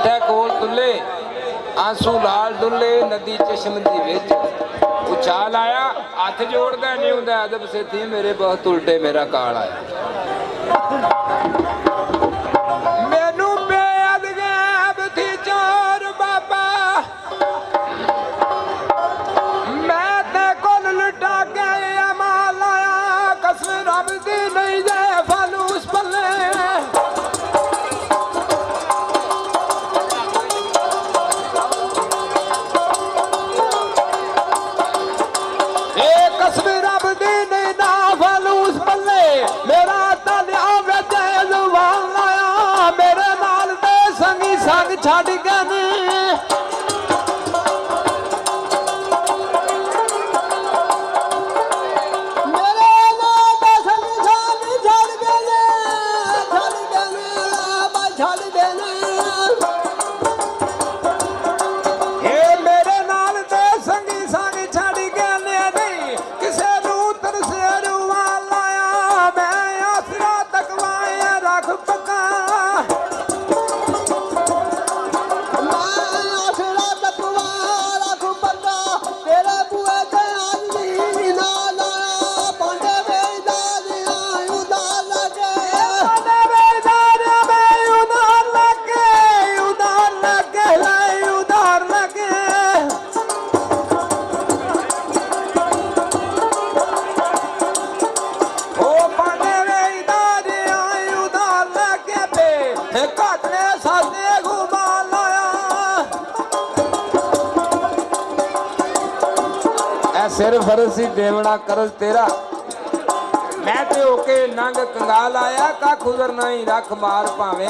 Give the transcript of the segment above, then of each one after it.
बैठे कोल तुले आंसू लाल डुले नदी चश्म दी विच उछाल आया हथ जोड़दा नहीं हुंदा अदब से थी मेरे बहुत उल्टे मेरा काल आया मैनू बेअदब थी चोर बाबा मैं ते कोल लुटा के अमाल आया कसम रब दी नहीं जे फालूस पल्ले छड़ गए सिर फरसी देवना करज तेरा मैं ते होके नंग कंगाल आया का खुदर नहीं रख मार पावे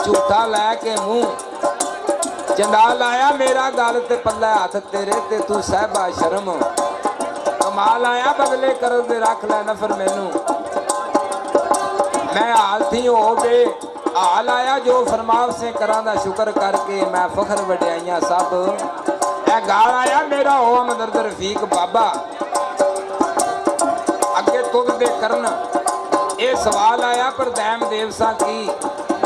झूठा लैके मुंह चंडाल आया मेरा गल ते पल्ला हाथ तेरे ते तू सहबा शर्म कमाल आया बदले करज दे रख लै नफर मैनू मैं हाल थी हो बे हाल आया जो फरमाव से करा दा शुक्र करके मैं फखर वड्याइयां सब गाल आया मेरा हो हमदर्द रफीक बाबा अगे तुद दे करन ये सवाल आया पर दैम देवसा की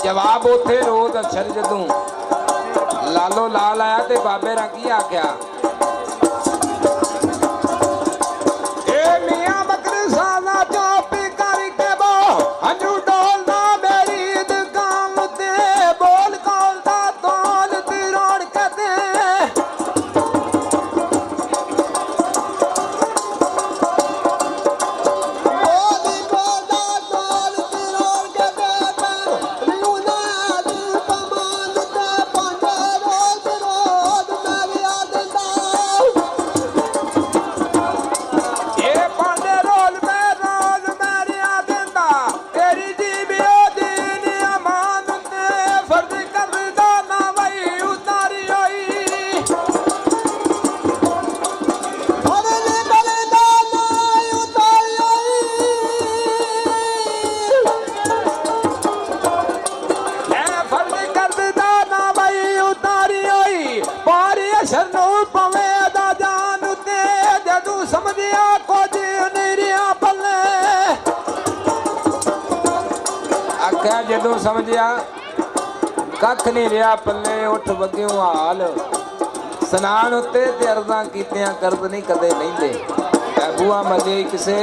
जवाब उथे रोज अक्षर जदों लालो लाल आया ते बाबे रा की आख्या ए मियां बकर साला चौपी करके बो हंजू डोलना मेरी दुकान ते बोल कौल दा तौल दी रोड़ कदे जदों समझिया कख नहीं रहा पल्ले उठ वग्यों हाल स्नान उत्ते ते अर्ज़ां कीतियां करद नहीं कदे लैंदे बुआ मजे किसे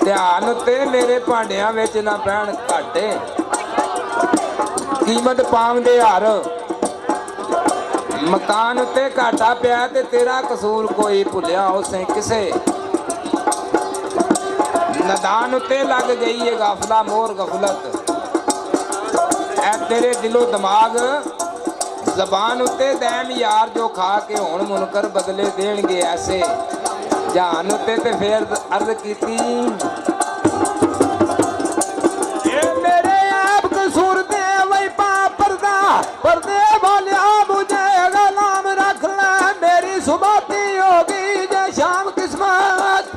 ध्यान उत्ते मेरे भांडियां विच ना पैण घाटे कीमत पावंदे हर मकान उत्ते घाटा पिया ते तेरा कसूर कोई भुलिया उसे किसे नदान उत्ते लग गई है गाफला मोर गफलत ऐ तेरे दिलो दिमाग जबान उत्ते दैम यार जो खा के हुण मुनकर बदले देणगे ऐसे जहान उत्ते ते फिर अर्ज कीती ए मेरे आप कसूर दे वही पा पर्दा पर्दे वालिया मुझे गुलाम रख ले मेरी सुबह होगी जे शाम किस्मत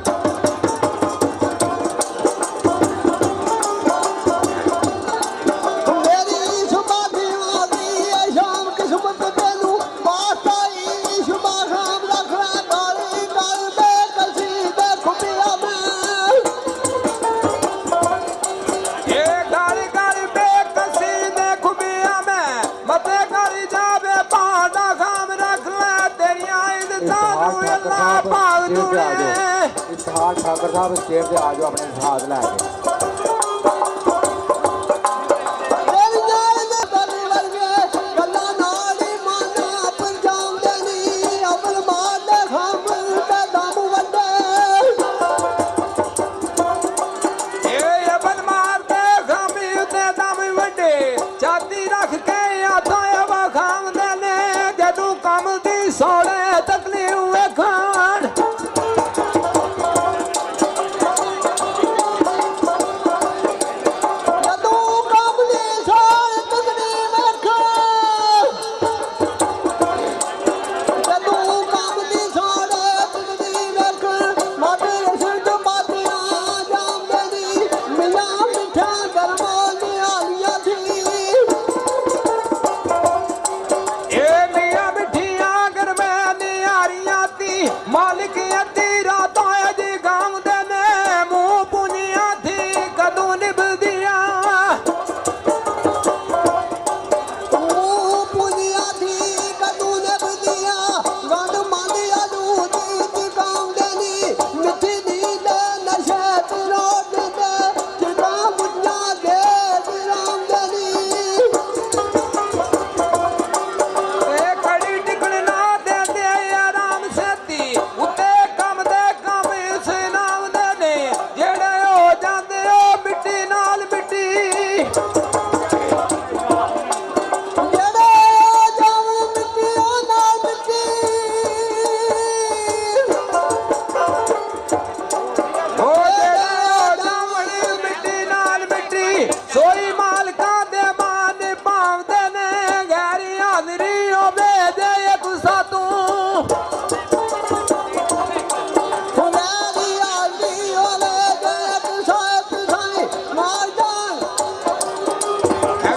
ਸਾਗਰ ਸਾਹਿਬ ਸਟੇਜ ਤੇ ਆ ਜਾਓ ਆਪਣੇ ਸਾਥ ਲੈ ਕੇ। ਇਹ ਅਬਲ ਮਾਰਦੇ ਖਾਮੀ ਉੱਤੇ ਦਮ ਵੱਡੇ ਛਾਤੀ ਰੱਖ ਕੇ ਆਥਾਂ ਹਵਾ ਖਾਂਦੇ ਨੇ ਜਦੋਂ ਕੰਮ ਦੀ ਸੋੜੇ ਤਕਲੀਫ ਵੇਖਣ ਮਾਲਿਕ ਅੱਧੀ ਰਾਤਾਂ ਜੀ ਗਾਉਂਦੇ ਨੇ ਮੂੰਹ ਪੁੰਨੀਆਂ ਥੀ ਕਦੋਂ ਨਿਭਦੀਆਂ ਗੰਦ ਮੰਦਿਆ ਨੂੰ ਦੀ ਗਾਉਂਦੇ ਨੀ ਮਿੱਠੀ ਦੀ ਨਸ਼ੇ ਤੇ ਰੋਡ ਤੇ ਜਿੱਦਾਂ ਮੁੱਝਾਂ ਦੇ ਵਿਰਾਉਂਦੇ ਨੀ ਤੇ ਕੜੀ ਟਿਕਣ ਨਾ ਦਿੰਦੇ ਆਰਾਮ ਸੇਤੀ ਉੱਤੇ ਕੰਮ ਦੇ ਕੰਮ ਇਸ ਨਾਮ ਦੇ ਨੇ ਜਿਹੜੇ ਹੋ ਜਾਂਦੇ ਉਹ ਮਿੱਟੀ ਨਾਲ ਮਿੱਟੀ ਸੋਈ ਮਾਲਕਾਂ ਦੇ ਮਾਨ ਪਾਉਂਦੇ ਨੇ ਗੈਰੀ ਹਾਜ਼ਰੀ ਹੋਵੇ ਦੇ ਇੱਕ ਸਾਤੋਂ ਮੇਰੀ ਆਲੀ ਹੋਵੇ ਦੇ ਸਾਥ ਸਾਈ ਮਾਰ ਜਾਣ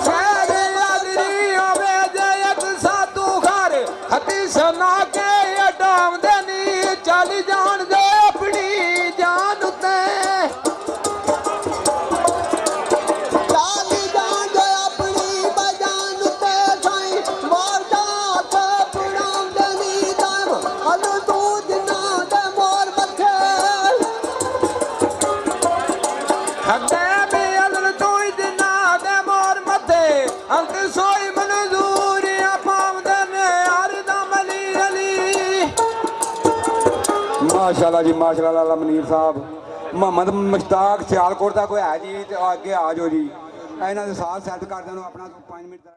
ਗੈਰੀ ਹਾਜ਼ਰੀ ਹੋਵੇ ਦੇ ਇੱਕ ਸਾਤੋਂ ਘਰ ਹਤੀ ਸੁਣਾ ਕੇ ਅਡਾਉਂਦੇ ਨੀ ਚੱਲ ਜਾਣ ਦੇ ਆਪਣੀ ਜਾਨ ਉੱਤੇ ਅੰਤ ਸੋਈ ਮਨਜ਼ੂਰੀਆਂ ਪਾਉਂਦੇ ਨੇ ਹਰਦਮ ਅਲੀ ਅਲੀ ਮਾਸ਼ਾਅੱਲਾ ਜੀ ਮਾਸ਼ਾਅੱਲਾ ਲਾਲਾ ਮਨੀਰ ਸਾਹਿਬ ਮੁਹੰਮਦ ਮੁਸ਼ਤਾਕ ਸਿਆਲਕੋਟ ਦਾ ਕੋਈ ਹੈ ਜੀ ਤੇ ਅੱਗੇ ਆ ਜਾਓ ਜੀ ਇਹਨਾਂ ਦੇ ਸਾਥ ਸੈੱਟ ਕਰ ਦੇਣ ਆਪਣਾ 5 ਮਿੰਟ